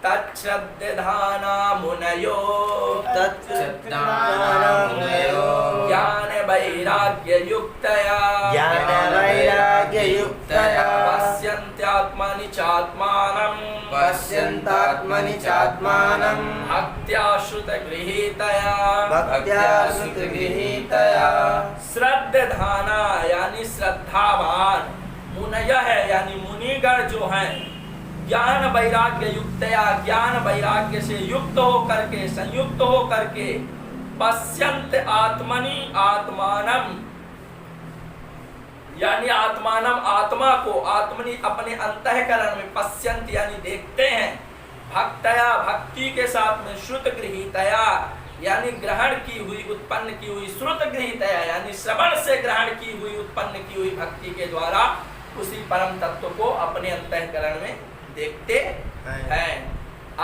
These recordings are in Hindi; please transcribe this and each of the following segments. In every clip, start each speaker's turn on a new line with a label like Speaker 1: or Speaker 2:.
Speaker 1: तच्छ्रद्धाना मुनयो ज्ञान वैराग्य युक्तया पश्यन्त्यात्मनि चात्मानं भक्त्या श्रुतगृहीतया श्रद्धाना यानी श्रद्धावान, मुनय है यानी मुनिगण जो हैं, ज्ञान वैराग्य युक्तया ज्ञान वैराग्य से युक्त होकर के संयुक्त होकर के पश्यन्त आत्मनि आत्मानम यानी आत्मानम आत्मा को आत्मनि अपने अंतःकरण में पश्यन्त यानी देखते हैं, भक्तया भक्ति के साथ में श्रुत गृहीतया यानी ग्रहण की हुई उत्पन्न की हुई श्रुत गृहीतया यानी श्रवण से ग्रहण की हुई उत्पन्न की हुई भक्ति के द्वारा उसी परम तत्व को अपने अंतःकरण में देखते हैं।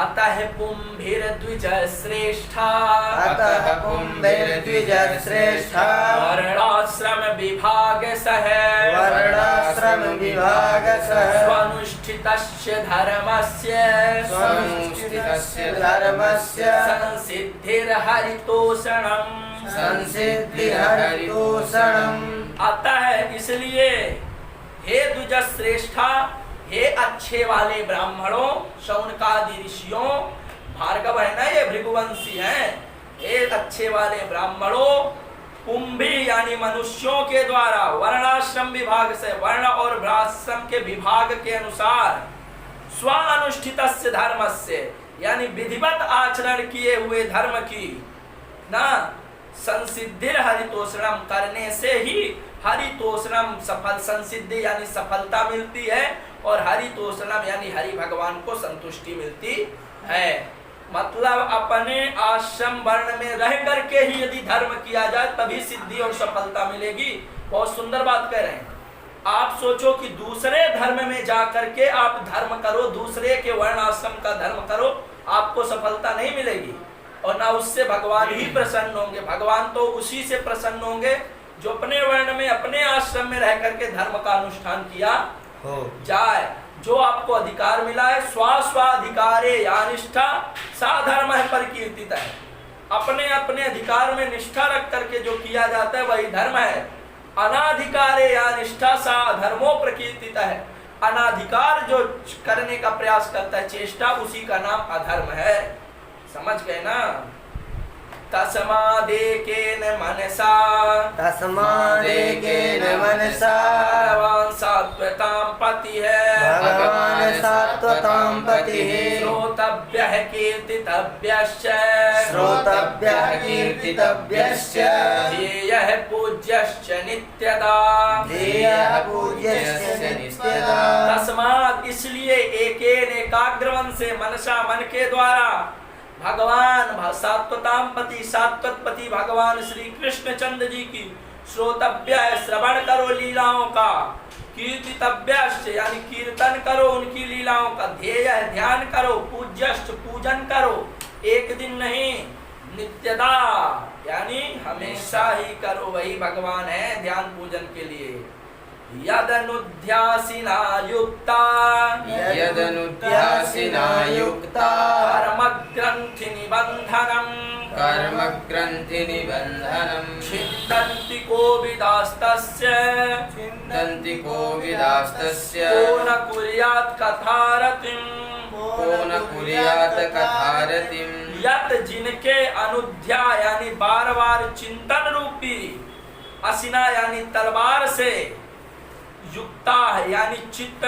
Speaker 1: अतः पुंभिर्द्विज श्रेष्ठा वर्णाश्रम विभाग सह स्वनुष्ठितस्य धर्मस्य संसिद्धिर्हरितोषणम्। अतः इसलिए हे द्विज श्रेष्ठा, हे अच्छे वाले ब्राह्मणों, शौनकादि ऋषियों, भार्गव है ना ये भृगुवंशी हैं, हे अच्छे वाले ब्राह्मणों, पुंभी यानी मनुष्यों के द्वारा वर्णाश्रम विभाग से वर्ण और आश्रम के विभाग के अनुसार स्वानुष्ठितस्य धर्मस्य यानी विधिवत आचरण किए हुए धर्म की ना संसिद्धिर हरितोषणम करने से ही हरितोषणम सफल संसिद्धि यानी सफलता मिलती है और हरितोषणम यानी हरि भगवान को संतुष्टि मिलती है। मतलब अपने आश्रम वर्ण में रह करके ही यदि धर्म किया जाए तभी सिद्धि और सफलता मिलेगी। बहुत सुंदर बात कह रहे हैं। आप सोचो कि दूसरे धर्म में जा करके आप धर्म करो, दूसरे के वर्ण आश्रम का धर्म करो, आपको सफलता नहीं मिलेगी और ना उससे भगवान ही प्रसन्न होंगे। भगवान तो उसी से प्रसन्न होंगे जो अपने वर्ण में अपने आश्रम में रह करके धर्म का अनुष्ठान किया हो जाए। जो आपको अधिकार मिला है स्वाधिकारे या निष्ठा साधर्म है परिकीर्तित है। अपने अपने अधिकार में निष्ठा रख करके जो किया जाता है वही धर्म है। अनाधिकारे या निष्ठा सा धर्मो प्रकीर्तित है। अनाधिकार जो करने का प्रयास करता है चेष्टा, उसी का नाम अधर्म है। समझ गए ना। तस्मादेकेन मनसा भगवान सात्वतां पति है श्रोतव्यः कीर्तितव्यश्च ध्येयः पूज्यश्च नित्यदा। तस्मात् इसलिए एकेन एकाग्रवन से मनसा मन के द्वारा भगवान सात्वतांपति सात्वतपति भगवान श्री कृष्ण चंद्र जी की श्रोतव्य है श्रवण करो लीलाओं का, कीर्तितव्यश्च यानी कीर्तन करो उनकी लीलाओं का, ध्येय है ध्यान करो, पूज्यश्च पूजन करो, एक दिन नहीं नित्यदा यानी हमेशा ही करो, वही भगवान है ध्यान पूजन के लिए। यदनुध्यासिना युक्ता कर्मग्रंथि निबंधनम् छिन्दन्ति कोविदास्तस्य को न कुर्यात् कथारतिम्। यत जिनके अनुध्या यानी बार बार चिंतन रूपी, असिना यानी तलवार से, युक्ता है यानी चित्त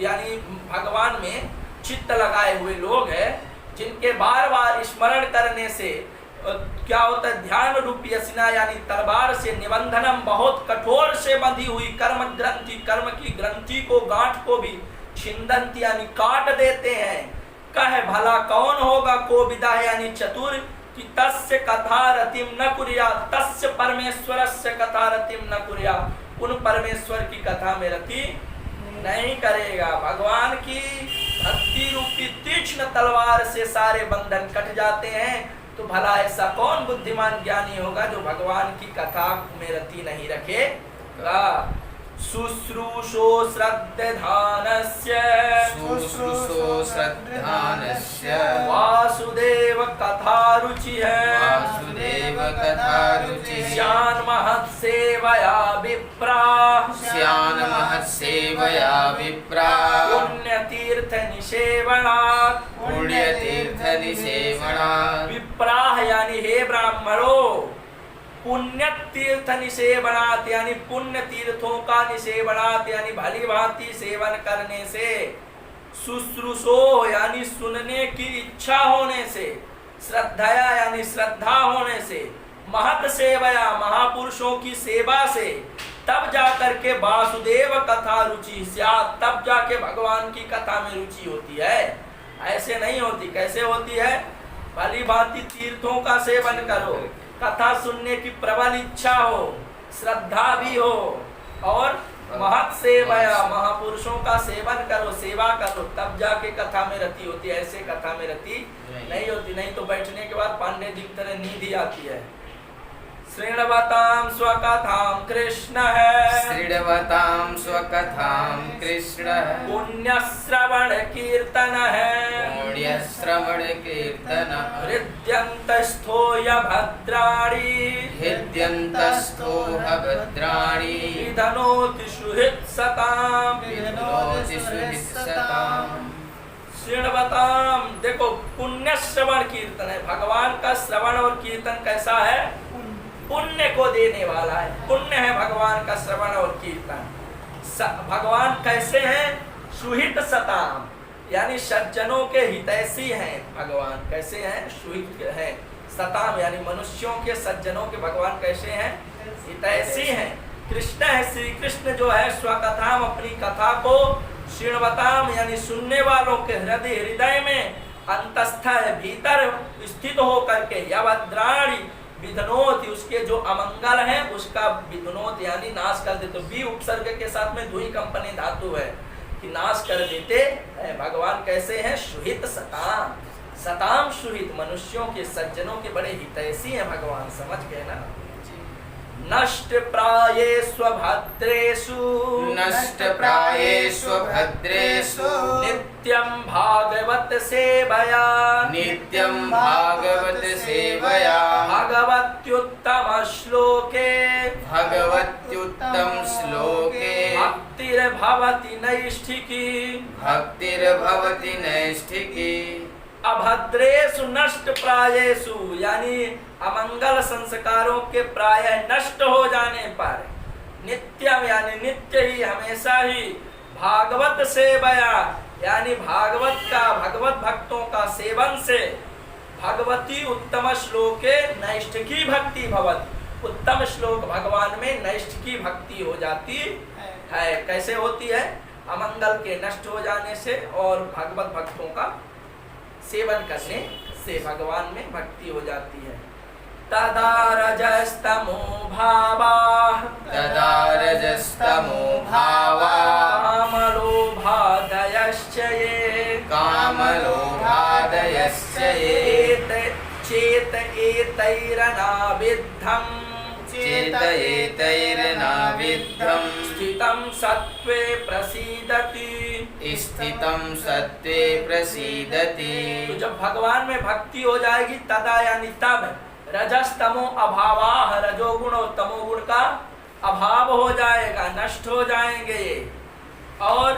Speaker 1: यानी भगवान में चित्त लगाए हुए लोग हैं, जिनके बार बार स्मरण करने से क्या होता है, ध्यान रूपी असिना यानी तलवार से, निबंधनम बहुत कठोर से बंधी हुई, कर्म ग्रंथि कर्म की ग्रंथि को गांठ को भी छिन्दन्ति यानी काट देते हैं। कह भला कौन होगा कोविदा यानी चतुर कि तस्य कथारतिम न कुर्यात्, तस्य परमेश्वरस्य कथारतिम न कुर्यात्, उन परमेश्वर की कथा में रति नहीं करेगा। भगवान की भक्ति रूपी तीक्ष्ण तलवार से सारे बंधन कट जाते हैं, तो भला ऐसा कौन बुद्धिमान ज्ञानी होगा जो भगवान की कथा में रति नहीं रखेगा। शुश्रूषो श्रद्धानस्य वासुदेव कथारुचिः स्यान्महत्सेवया विप्रा पुण्यतीर्थनिसेवनात् विप्राः यानी हे ब्राह्मणों, पुण्य तीर्थ निसेवनात् यानी पुण्य तीर्थों का निसेवनात् यानी भली भांति सेवन करने से, शुश्रूषो यानी सुनने की इच्छा होने से, श्रद्धया यानी श्रद्धा होने से, महत सेवया महापुरुषों की सेवा से, तब जाकर के वासुदेव कथा रुचि स्यात्, तब जाके भगवान की कथा में रुचि होती है। ऐसे नहीं होती। कैसे होती है? भली भांति तीर्थों का सेवन करो, कथा सुनने की प्रबल इच्छा हो, श्रद्धा भी हो, और महत सेवया महापुरुषों का सेवन करो, सेवा करो, तब जाके कथा में रति होती है। ऐसे कथा में रति नहीं होती। नहीं तो बैठने के बाद पांडे जी की तरह नींद ही आती है। श्रृण्वतां स्वकथां कृष्ण है,
Speaker 2: श्रृण्वतां स्वकथां कृष्ण
Speaker 1: पुण्यश्रवण कीर्तन है,
Speaker 2: पुण्यश्रवण कीर्तन
Speaker 1: हृद्यन्तस्थोय भद्राणि,
Speaker 2: हृद्यन्तस्थोह भद्राणि
Speaker 1: विधनोति सुहृत्सताम्,
Speaker 2: विधनोति सुहृत्सताम्।
Speaker 1: श्रृण्वताम, देखो पुण्य श्रवण कीर्तन है। भगवान का श्रवण और कीर्तन कैसा है? पुण्य को देने वाला है। पुण्य है भगवान का श्रवण और कीर्तन। भगवान कैसे हैं? सुहित सताम यानी सज्जनों के हितैषी हैं। भगवान कैसे हैं? सुहित हैं। सताम यानी मनुष्यों के, सज्जनों के भगवान कैसे हैं? हितैषी हैं। कृष्ण है, श्री कृष्ण जो है स्वकथाम, अपनी कथा को, श्रृण्वताम यानी सुनने वालों के हृदय में, अंतस्थ है भीतर स्थित हो करके, या भद्राणि विधनोति उसके जो अमंगल है उसका विधनोत यानी नाश कर देते। बी उपसर्ग के साथ में दुई कंपनी धातु है कि नाश कर देते हैं। भगवान कैसे हैं? सुहित सताम, सताम सुहित, मनुष्यों के, सज्जनों के बड़े हितैषी हैं भगवान। समझ गए ना? नष्ट प्रायेषु भद्रेषु,
Speaker 2: नष्ट प्रायेषु भद्रेषु
Speaker 1: नित्यं भागवत सेवया,
Speaker 2: नित्यं भागवत सेवया
Speaker 1: भगवत्युत्तम श्लोके,
Speaker 2: भगवत्युत्तम श्लोके
Speaker 1: भक्तिर्भवति नैष्ठिकी,
Speaker 2: भक्तिर्भवति नैष्ठिकी।
Speaker 1: अभद्रेषु नष्ट प्रायेषु यानी अमंगल संस्कारों के प्राय नष्ट हो जाने पर, नित्यम यानी नित्य ही, हमेशा ही, भागवत सेवया यानी भागवत का, भगवत भक्तों का सेवन से, भगवती उत्तम श्लोके नैष्ठिकी भक्ति भवति, उत्तम श्लोक भगवान में नैष्ठिकी भक्ति हो जाती है। कैसे होती है? अमंगल के नष्ट हो जाने से और भगवत भक्तों का सेवन करने से भगवान में भक्ति हो जाती है। तदा रजस्तमो भावाः,
Speaker 2: तदा रजस्तमो भावाः
Speaker 1: कामलोभादयश्च ये,
Speaker 2: कामलोभादयश्च ये
Speaker 1: चेत एतैरनाविद्धम्,
Speaker 2: चेत एतैरनाविद्धम्
Speaker 1: स्थितं सत्त्वे प्रसीदति,
Speaker 2: स्थितं सत्त्वे प्रसीदति।
Speaker 1: तो जब भगवान में भक्ति हो जाएगी, तदा यानी तब, रजस्तमो अभावाः, रजोगुण और तमोगुण का अभाव हो जाएगा, नष्ट हो जाएंगे ये। और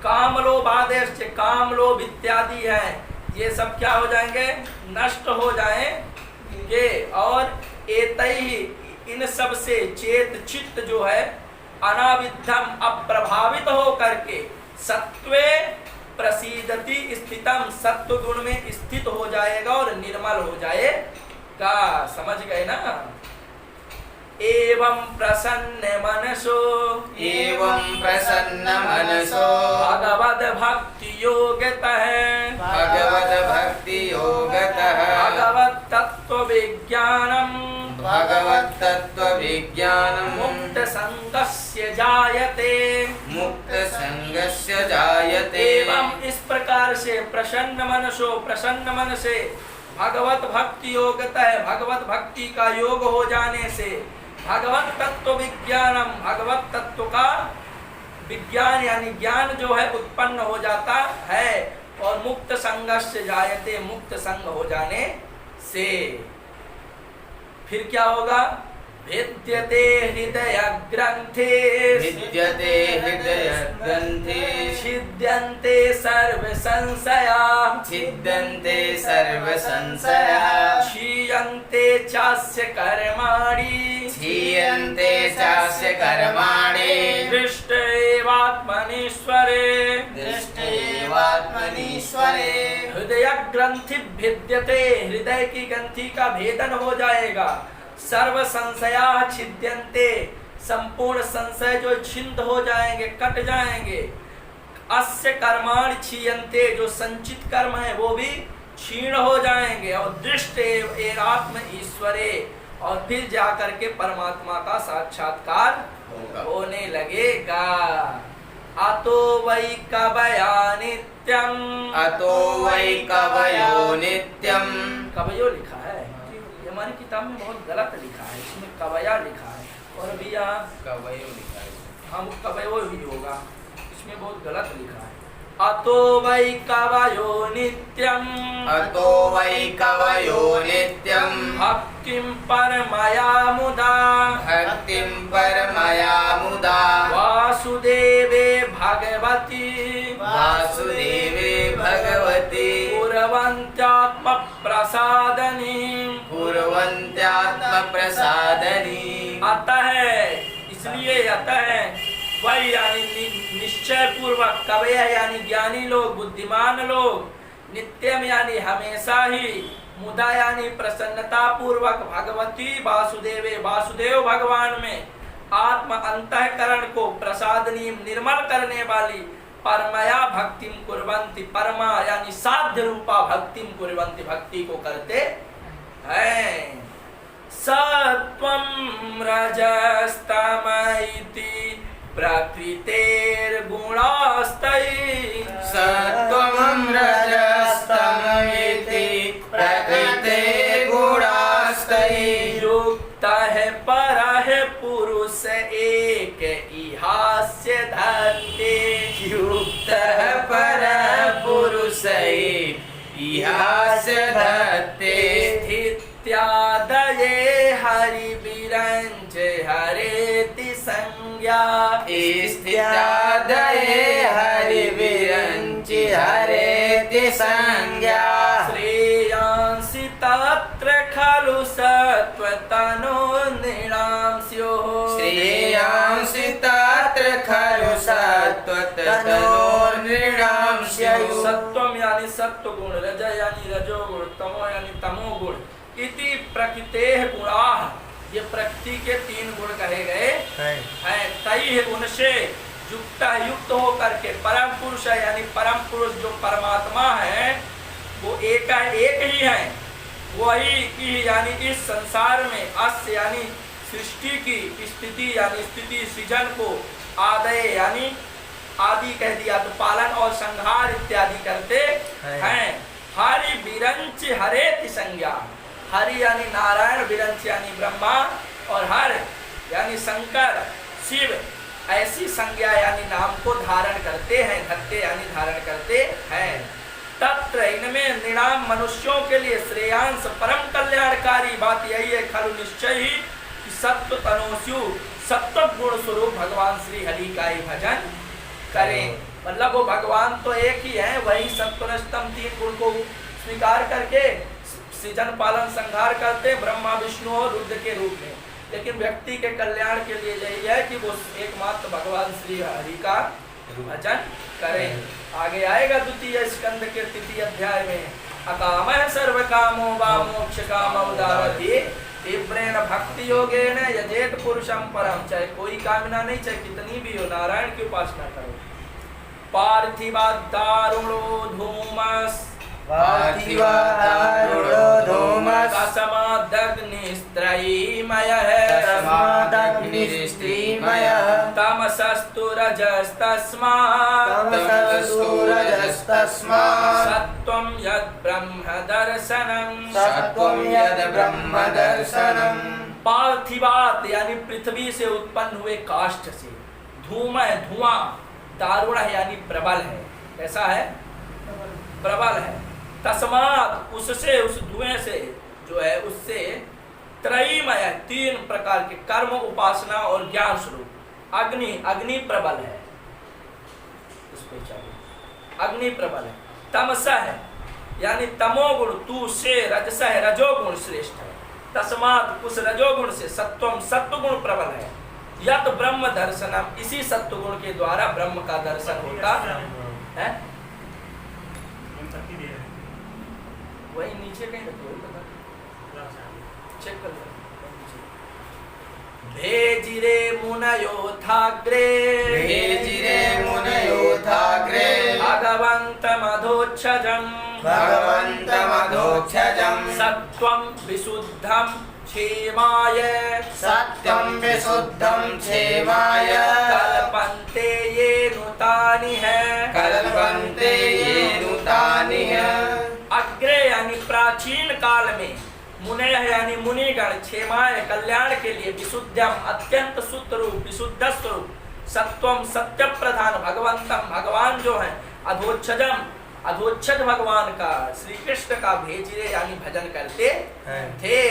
Speaker 1: कामलोभादेश, कामलोभ इत्यादि है, ये सब क्या हो जाएंगे? नष्ट हो जाएंगे। और एतैहि इन सब से, चेत चित्त जो है, अनाविद्धम अप्रभावित हो करके, सत्वे प्रसीदति स्थितम सत्व गुण में स्थित हो जाएगा और निर्मल हो जाएगा। समझ गए ना? एवं प्रसन्न मनसो,
Speaker 2: एवं प्रसन्न मनसो
Speaker 1: भगवद भक्ति योगतः,
Speaker 2: भगवद भक्ति योगतः
Speaker 1: भगवत तत्व विज्ञानम,
Speaker 2: भगवत तत्व विज्ञानम
Speaker 1: मुक्त संगस्य जायते,
Speaker 2: मुक्त संगस्य जायते।
Speaker 1: एवं इस प्रकार से प्रसन्न मनसो, प्रसन्न मन से भगवत भक्ति योगता है, भगवत भक्ति का योग हो जाने से, भगवत तत्व विज्ञानम, भगवत तत्व का विज्ञान यानी ज्ञान जो है उत्पन्न हो जाता है, और मुक्त संगस्य जायते, मुक्त संग हो जाने से फिर क्या होगा? भिद्यते हृदय ग्रंथे,
Speaker 2: विद्यते हृदय ग्रंथे,
Speaker 1: छिद्यन्ते सर्व संशया,
Speaker 2: छिद्यन्ते सर्व संशया,
Speaker 1: क्षीयन्ते चास्य कर्माणि,
Speaker 2: क्षीयन्ते चास्य कर्माणि,
Speaker 1: दृष्टैवात्मनीश्वरे,
Speaker 2: दृष्टैवात्मनीश्वरे।
Speaker 1: हृदय ग्रंथि भिद्यते, हृदय की ग्रंथि का भेदन हो जाएगा। सर्व संशया छिद्यन्ते, संपूर्ण संशय जो छिन्न हो जाएंगे, कट जाएंगे। अस्य कर्माणि क्षीयन्ते, जो संचित कर्म है वो भी क्षीण हो जाएंगे। और दृष्ट एवात्म ईश्वरे, और फिर जाकर के परमात्मा का साक्षात्कार होने लगेगा। अतो वै कवया नित्यम,
Speaker 2: अतो वै कवयो नित्यम।
Speaker 1: कवयो लिखा है, ये हमारी किताब में बहुत गलत लिखा है, इसमें कवया लिखा है, और अभी यहाँ
Speaker 2: कवयो लिखा है।
Speaker 1: हम कवयो ही होगा, इसमें बहुत गलत लिखा है। अतो वै कवयो नित्यम,
Speaker 2: अतो वै कवयो नित्यम।
Speaker 1: भक्तिं परमया मुदा,
Speaker 2: भक्तिं परमया मुदा,
Speaker 1: वासुदेवे भगवती,
Speaker 2: वासुदेवे भगवती,
Speaker 1: कुर्वन्त्यात्म प्रसादनी,
Speaker 2: कुर्वन्त्यात्म प्रसादनी।
Speaker 1: अतः, इसलिए अतः वही यानी निश्चय पूर्वक, कवय यानी ज्ञानी लोग, बुद्धिमान लोग, नित्यम यानी हमेशा ही, मुदा यानी प्रसन्नता पूर्वक, भगवती वासुदेवे, वासुदेव भगवान में, आत्म अंतःकरण को प्रसादनी निर्मल करने वाली, परमया भक्तिम कुर्वन्ति, परमा यानी साध्य रूपा भक्तिम कुर्वन्ति, भक्ति को करते हैं। सत्वं रजस्तम इति प्रकृतेर्गुणास्तै,
Speaker 2: सत्वं रजस्तम इति प्रकृतेर्गुणास्तै,
Speaker 1: युक्तः परः पुरुष एक इहास्य धत्ते,
Speaker 2: युक्तः परः पुरुष इहास्य धत्ते,
Speaker 1: स्थित्यादये हरिविरञ्च हरेति संज्ञा,
Speaker 2: स्थित्यादये हरिविरञ्चि हरेति संज्ञा,
Speaker 1: श्रेयांसि तत्र खलु सत्त्वतनो नृणां स्युः,
Speaker 2: श्रेयांसि तत्र खलु सत्त्वतनो नृणां स्युः।
Speaker 1: सत्वम यानी सत्व गुण, रज यानी रजोगुण, तमो यानी तमो गुण, इति प्रकृतेः गुणाः, ये प्रकृति के 3 गुण कहे गए हैं। तई उनसे युक्त हो करके परम पुरुष है, यानी परम पुरुष जो परमात्मा है वो एक ही है, वही की यानी इस संसार में अस्य यानी सृष्टि की स्थिति यानी स्थिति सृजन को आदय यानी आदि कह दिया, तो पालन और संहार इत्यादि करते हैं। हरि विरंच हरेति संज्ञा, हरि यानी नारायण, विरंच यानी ब्रह्मा, और हर यानी शंकर शिव, ऐसी संज्ञा यानी नाम को धारण करते हैं, धत्ते यानी धारण करते हैं। तत्र इनमें निणाम मनुष्यों के लिए श्रेयांश परम कल्याणकारी बात यही है, खलु निश्चय ही कि सत्व तनोस्यु, सत्व गुण स्वरूप भगवान श्री हरि का ही भजन करें। मतलब वो भगवान तो एक ही है, वही सत्वरस्तम 3 गुण को स्वीकार करके सृजन पालन संहार करते ब्रह्मा विष्णु और रुद्र के रूप में, लेकिन व्यक्ति के कल्याण के लिए यही है कि वो एकमात्र भगवान श्री हरि का भजन करें। आगे आएगा 2 स्कंद के 3 अध्याय में, अकामः सर्व कामो वा मोक्ष कामो दारति तीव्रेण भक्ति योगेन यजेत पुरुषं परम। चाहे कोई कामना नहीं, चाहे कितनी भी हो, नारायण की उपासना करो। पार्थिवा दारुणो धूमस्,
Speaker 2: पार्थिवा दारुणो धूमस्,
Speaker 1: तस्मादग्निस्त्रयीमयः,
Speaker 2: तस्मादग्निस्त्रिमयः,
Speaker 1: तमसस्तु रजस्तस्मात्,
Speaker 2: तमसस्तु रजस्तस्मात्,
Speaker 1: सत्त्वं यद् ब्रह्म दर्शनं,
Speaker 2: सत्त्वं यद् ब्रह्म दर्शनं।
Speaker 1: पार्थिवात यानी पृथ्वी से उत्पन्न हुए काष्ठ से, धूम है धुआं, दारुण है यानी प्रबल है। कैसा है? प्रबल है। तस्मात उससे, उस धुएं से जो है उससे, त्रयीमय तीन प्रकार के कर्म, उपासना और ज्ञान स्वरूप अग्नि, अग्नि प्रबल है, उस पे चाहिए अग्नि प्रबल है। तमस है यानी तमोगुण, तू से रजस है रजोगुण श्रेष्ठ है। तस्मात उस रजोगुण से सत्वम सत्वगुण प्रबल है। यत ब्रह्म दर्शनम, इसी सत्वगुण के द्वारा ब्रह्म का दर्शन होता है। वही नीचे कहीं रखो, चेक कर लो। भेजिरे मुनयोथाग्रे,
Speaker 2: भेजिरे मुनयोथाग्रे,
Speaker 1: भगवन्तमधोक्षजम्,
Speaker 2: भगवन्तमधोक्षजम्,
Speaker 1: सत्त्वं विशुद्धं क्षेमाय,
Speaker 2: सत्यं विशुद्धं क्षेमाय,
Speaker 1: कल्पन्ते ये नूतानि है,
Speaker 2: कल्पन्ते ये नूतानि हैं।
Speaker 1: अग्रे यानी प्राचीन काल में, मुने यानी मुनिगण, क्षेमाय कल्याण के लिए, विशुद्धम अत्यंत शुद्ध रूप, विशुद्ध स्वरूप, सत्वम सत्य प्रधान, भगवंतम भगवान जो है, अधोक्षजम अधोक्षज भगवान का, श्री कृष्ण का भेजिरे यानी भजन करते थे।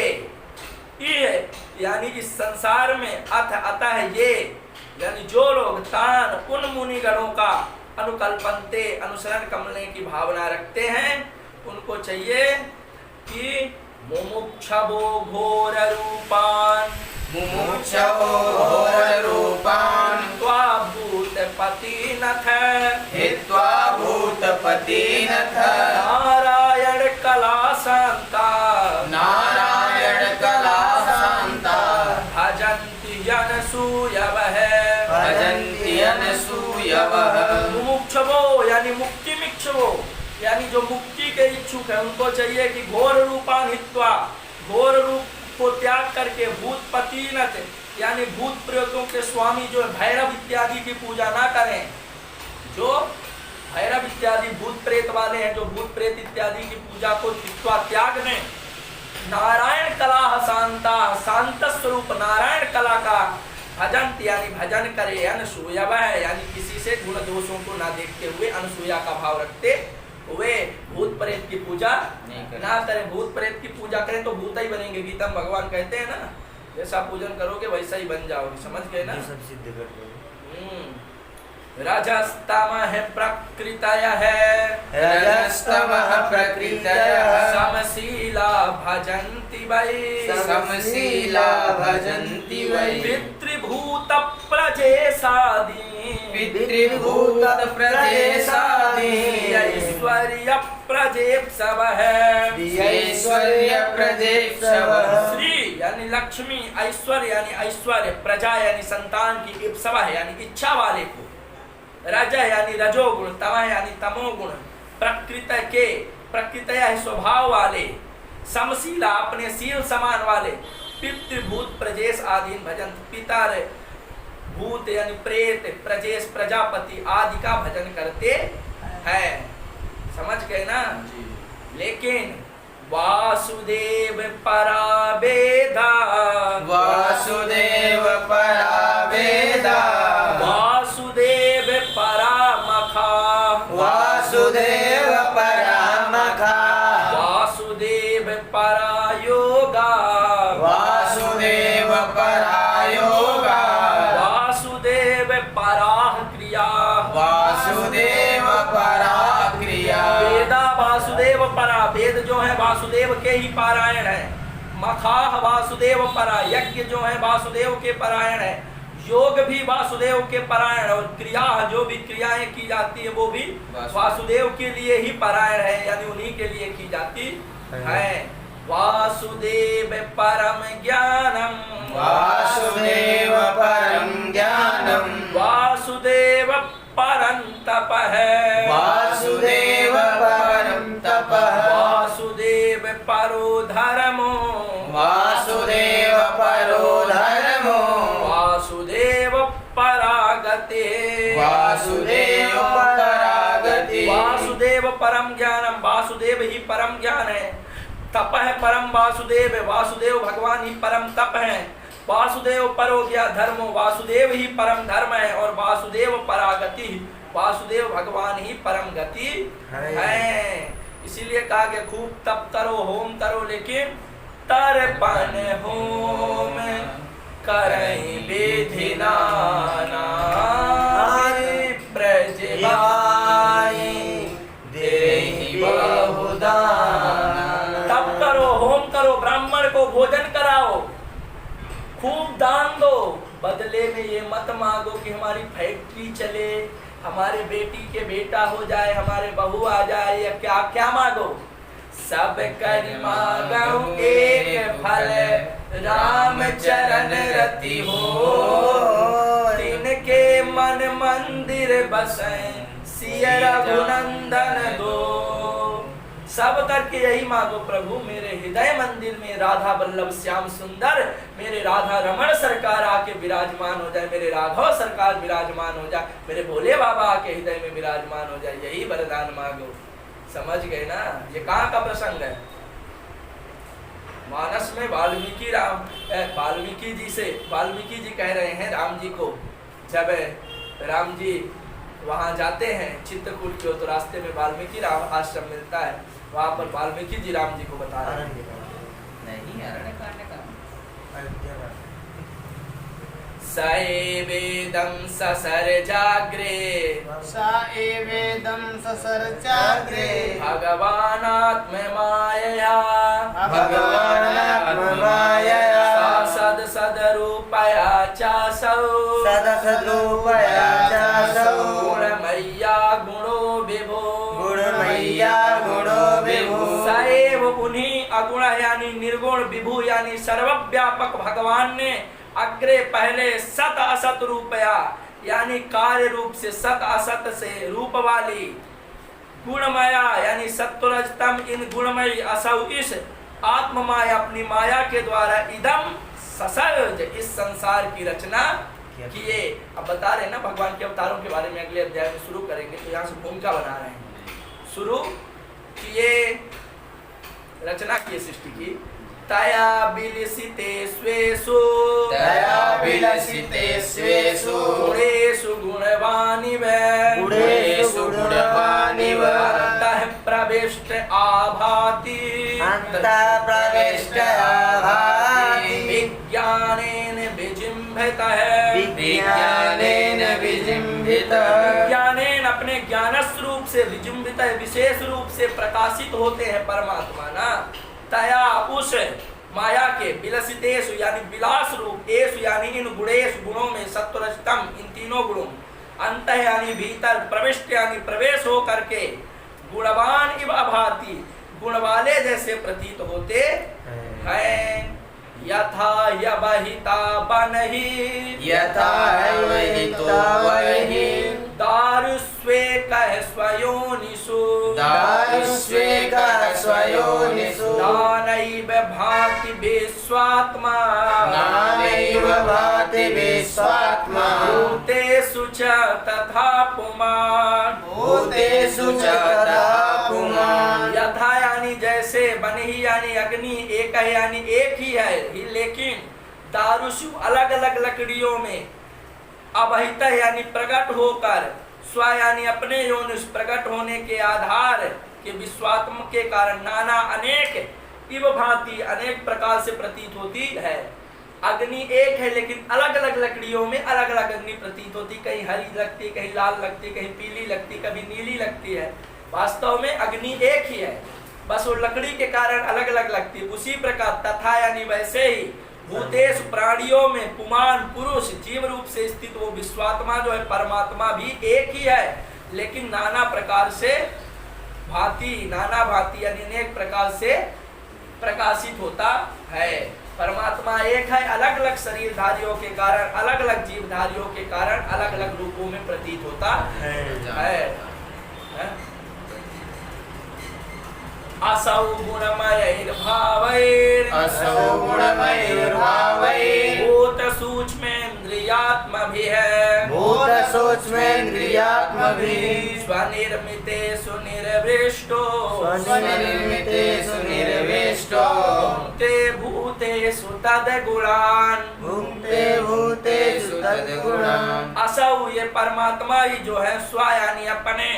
Speaker 1: ये यानी इस संसार में अतः ये यानी जो लोग तान उन मुनिगणों का अनुकल्पनते अनुसरण करने की भावना रखते हैं, उनको चाहिए कि मुमुक्षवो घोर रूपान,
Speaker 2: मुमुक्षवो घोर रूपान,
Speaker 1: त्वा भूतपतिनथ,
Speaker 2: हित्वा भूतपतिनथ,
Speaker 1: नारायण कला शांता,
Speaker 2: नारायण कला शांता,
Speaker 1: भजन्ति अनसूयवः,
Speaker 2: भजन्ति अनसूयवः।
Speaker 1: मुमुक्षवो यानी मुक्तिमिक्षवो, यानी जो मुक्ति के इच्छुक है, उनको चाहिए कि घोर रूपान हित्वा, घोर रूप को त्याग करके, भूतपतिनथ यानी भूत प्रेतों के स्वामी जो भैरव इत्यादि की पूजा ना करें, जो भैरव इत्यादि भूत प्रेत वाले हैं, जो भूत प्रेत इत्यादि की पूजा को हित्वा त्याग दें, नारायण कला शांता, शांत स्वरूप नारायण कला का भजन यानी भजन करे, अनसूयव यानी किसी से गुण दोषों को ना देखते हुए अनसूया का भाव रखते वे भूत प्रेत की पूजा ना करें। भूत प्रेत की पूजा करें तो भूत ही बनेंगे, गीता में भगवान कहते हैं ना, जैसा पूजन करोगे वैसा ही बन जाओगे, समझ गए ना।
Speaker 2: सब सिद्ध कर दो।
Speaker 1: रजस्तमः प्रकृतयः,
Speaker 2: रजस्तमः प्रकृतयः,
Speaker 1: समशीला भजन्ति वै,
Speaker 2: समशीला भजन्ति वै,
Speaker 1: पितृभूत प्रजेशादि,
Speaker 2: पितृभूत प्रजेशादि,
Speaker 1: ऐश्वर्य प्रजेप्सवः,
Speaker 2: ऐश्वर्य प्रजेप्सवः।
Speaker 1: श्री यानी लक्ष्मी, ऐश्वर्य यानी ऐश्वर्य, प्रजा यानी संतान की, इप्सवः यानी इच्छा वाले को, रज यानी रजोगुण, तमः यानी तमोगुण, प्रकृत के प्रकृत स्वभाव वाले, समशीला अपने शील समान वाले, पितृभूत प्रजेश आदि भजन, पिता भूत यानी प्रेत, प्रजेश प्रजापति आदि का भजन करते हैं, समझ गए ना। लेकिन वासुदेव परावेदा,
Speaker 2: वासुदेव परावेदा,
Speaker 1: वासुदेव परामखा,
Speaker 2: वासुदेव परामखा,
Speaker 1: वासुदेव परायोगा,
Speaker 2: वासुदेव परायोगा,
Speaker 1: वासुदेव पराः क्रिया,
Speaker 2: वासुदेव पराः क्रिया।
Speaker 1: वेदा वासुदेव परा, वेद जो है वासुदेव के ही पारायण है। मखाह वासुदेव परा, यज्ञ जो है वासुदेव के पारायण है। योग भी वासुदेव के पारायण, और क्रिया जो भी क्रियाएं की जाती है वो भी वासुदेव के लिए ही पारायण है, यानी उन्हीं के लिए की जाती है। वासुदेव परम ज्ञानम,
Speaker 2: वासुदेव परम ज्ञानम,
Speaker 1: वासुदेव परम तपः,
Speaker 2: वासुदेव परम तपः,
Speaker 1: वासुदेव परो धर्मो,
Speaker 2: वासुदेव परो धर्मो,
Speaker 1: वासुदेव परागते,
Speaker 2: वासुदेव परागते,
Speaker 1: वासुदेव परम ज्ञानम, वासुदेव ही परम ज्ञान है। तप है परम वासुदेव, वासुदेव भगवान ही परम तप है। वासुदेव परो गया धर्मो, वासुदेव ही परम धर्म है और वासुदेव परागति, वासुदेव भगवान ही परम गति है। इसीलिए कहा गया खूब तप करो, होम करो, लेकिन तर्पण होम करई विधि नाना, ब्रज भाई देहि बहुदाना। तप करो, होम करो, ब्राह्मण को भोजन कराओ, खूब दान दो, बदले में ये मत मांगो कि हमारी फैक्ट्री चले, हमारे बेटी के बेटा हो जाए, हमारे बहू आ जाए, या क्या क्या मांगो। सब कर मांगो एक फल, राम चरण रति हो, तिनके मन मंदिर बसे, सिय रघुनंदन दो। सब करके यही मांगो प्रभु, मेरे हृदय मंदिर में राधा वल्लभ श्याम सुंदर, मेरे राधा रमण सरकार आके विराजमान हो जाए, मेरे राघव सरकार विराजमान हो जाए, मेरे भोले बाबा आके हृदय में विराजमान हो जाए, यही वरदान मांगो। समझ गए ना? ये कहाँ का प्रसंग है? मानस में वाल्मीकि जी कह रहे हैं राम जी को, जब राम जी वहां जाते हैं चित्रकूट की ओर, तो रास्ते में वाल्मीकि राम आश्रम मिलता है, वहां पर वाल्मीकि जी राम जी को बता रहे हैं। नहीं, अरण्यकांड का सएवेदं ससर जाग्रे,
Speaker 2: सएवेदं ससर जाग्रे,
Speaker 1: भगवानात्म मायया,
Speaker 2: भगवानात्म मायया,
Speaker 1: सद सदरूपया चासौ,
Speaker 2: सदसद्रूपया चासौ,
Speaker 1: गुणमय्या गुणो विभो,
Speaker 2: गुणमय्या गुणो विभु।
Speaker 1: सएव उन्हीं अगुण यानी निर्गुण, विभु यानी सर्वव्यापक भगवान ने अग्रे पहले सत असत रूपया यानी कार्य रूप से, सत असत से रूप वाली, गुणमया यानी सत्वरजतम, इन गुणमयी, असौ इस आत्म माया अपनी माया के द्वारा, इदम ससर्ज इस संसार की रचना किए। अब बता रहे हैं ना भगवान के अवतारों के बारे में, अगले अध्याय में शुरू करेंगे, तो यहाँ से भूमिका बना रहे हैं। शुरू किए, रचना किए सृष्टि की, तया बिलसिते स्वेषु,
Speaker 2: तया बिलसिते स्वेषु,
Speaker 1: गुणेषु गुणवानिव,
Speaker 2: गुणेषु गुणवानिव,
Speaker 1: अन्तः प्रविष्ट आभाति,
Speaker 2: अन्तः प्रविष्ट आभाति,
Speaker 1: विज्ञानेन विजिम्भितः,
Speaker 2: विज्ञानेन विजिम्भितः,
Speaker 1: विज्ञानेन अपने ज्ञान स्वरूप से, विजिम्भित विशेष रूप से प्रकाशित होते हैं परमात्मा ना। तया उस माया के, विलसितेषु यानी विलास रूप, एषु यानी इन गुणेषु गुणों में, सत्वरजतम इन तीनों गुणों, अंतः यानी भीतर, प्रविष्ट यानी प्रवेश हो करके, गुणवान इव अभाति गुण वाले जैसे प्रतीत होते हैं। यथा यवहिता बनहि,
Speaker 2: यथा यवहितो वहि,
Speaker 1: दारुस्वेकः स्वयोनिषु,
Speaker 2: दारुस्वेकः स्वयोनिषु,
Speaker 1: नानैव भाति विश्वात्मा,
Speaker 2: नानैव भाति विश्वात्मा,
Speaker 1: भूतेषु च तथा पुमान्,
Speaker 2: भूतेषु च तथा पुमान्।
Speaker 1: यथा यानी जैसे, बनहि यानी अग्नि, एक है यानी एक ही है, लेकिन दारुषु अलग अलग लकड़ियों में, अवहित यानी प्रकट होकर, स्व यानी अपने योनिष प्रकट होने के आधार के, विश्वात्म के कारण, नाना अनेक, इव भांति अनेक प्रकार से प्रतीत होती है। अग्नि एक है लेकिन अलग अलग लकड़ियों में अलग अलग अग्नि प्रतीत होती, कहीं हरी लगती, कहीं लाल लगती, कहीं पीली लगती, कभी नीली लगती है। वास्तव में अग्नि एक ही है, बस वो लकड़ी के कारण अलग अलग लगती है। उसी प्रकार तथा यानी वैसे ही भूतेश प्राणियों में, पुमान पुरुष जीव रूप से स्थित वो विश्वात्मा जो है, परमात्मा भी एक ही है, लेकिन नाना प्रकार से भांति, नाना भांति यानी अनेक प्रकार से प्रकाशित होता है। परमात्मा एक है, अलग अलग शरीरधारियों के कारण, अलग अलग जीवधारियों के कारण अलग अलग रूपों में प्रतीत होता है। असौ गुणमयैर्भावैर्,
Speaker 2: असौ गुणमयैर्भावैर्,
Speaker 1: भूत सूक्ष्मेन्द्रियाणां, सूक्ष्मेन्द्रियात्मभिः
Speaker 2: भूत सूक्ष्मेन्द्रियात्मभिः
Speaker 1: स्वनिर्मितेषु निर्विष्टो
Speaker 2: स्वनिर्मितेषु निर्विष्टो
Speaker 1: भुङ्क्ते भूतेषु तद्गुणान्
Speaker 2: भुङ्क्ते भूतेषु तद्गुणान्।
Speaker 1: असौ ये परमात्मा ही जो है स्व यानी अपने,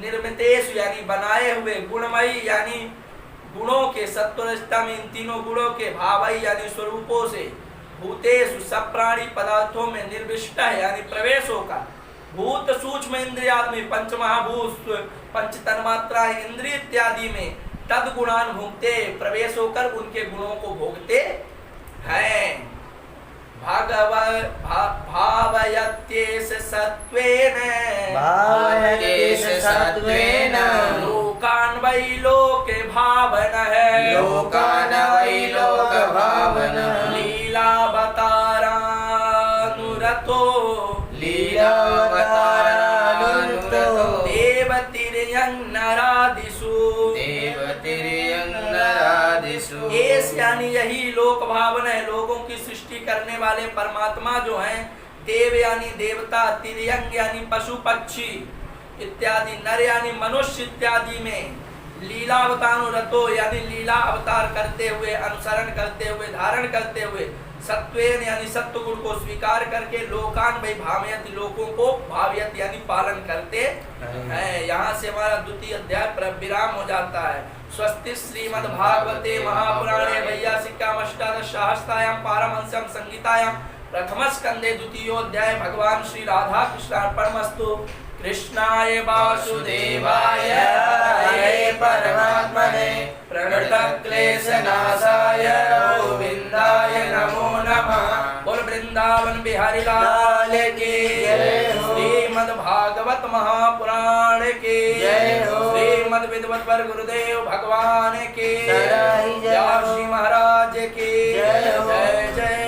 Speaker 1: निर्मितेषु यानी बनाए हुए, गुणमयी यानी गुणों के, सत्वरजतम इन तीनों गुणों के, भावई यानी स्वरूपों से, भूतेषु सब प्राणी पदार्थों में, निर्विष्ट है यानी प्रवेश होकर, भूत सूक्ष्म इंद्रियात्मी पंच महाभूत पंच तन्मात्रा इंद्रिय इत्यादि में, तद गुणान भुंक्ते प्रवेश होकर उनके गुणों को भोगते हैं। भावयत्येष सत्त्वेन
Speaker 2: भावयत्येष सत्त्वेन
Speaker 1: लोकान् वै लोके भावनः
Speaker 2: लोकान् वै लोक भावनः
Speaker 1: लीलावतारानुरतो
Speaker 2: लीलावतारानुरतो
Speaker 1: देवतिर्यं नरादिषु
Speaker 2: देवतिर्यन्नरादिषु।
Speaker 1: एस यानी यही लोक भावन है, लोगों की सृष्टि करने वाले परमात्मा जो हैं, देव यानी देवता, तिर्यंग यानी पशु पक्षी इत्यादि, नर यानी मनुष्य इत्यादि में, लीलावतानुरतो यानी लीला अवतार करते हुए, अनुसरण करते हुए, धारण करते हुए, सत्वेन यानी सत्व गुण को स्वीकार करके, लोकान वै भावयत लोगों को भावयत यानी पालन करते हैं। यहाँ से हमारा द्वितीय अध्याय पर विराम हो जाता है। स्वस्ति श्रीमद्भागवते महापुराणे वैयासिक्याम अष्टादशसहस्रायां पारमहंस्यां संहितायां प्रथमस्कन्धे द्वितीयोऽध्याय भगवान श्री राधा कृष्णार्पणमस्तु। कृष्णाय वासुदेवाय
Speaker 2: हरे परमात्मने
Speaker 1: प्रणतक्लेशनाशाय गोविन्दाय नमो नमः। बोल वृंदावन बिहारी लाल की
Speaker 2: जय हो।
Speaker 1: श्रीमद्भागवत महापुराण की
Speaker 2: जय हो।
Speaker 1: श्रीमद् विद्वद्वर गुरुदेव भगवान की
Speaker 2: जय हो।
Speaker 1: श्री महाराज की
Speaker 2: जय हो।
Speaker 1: जय जय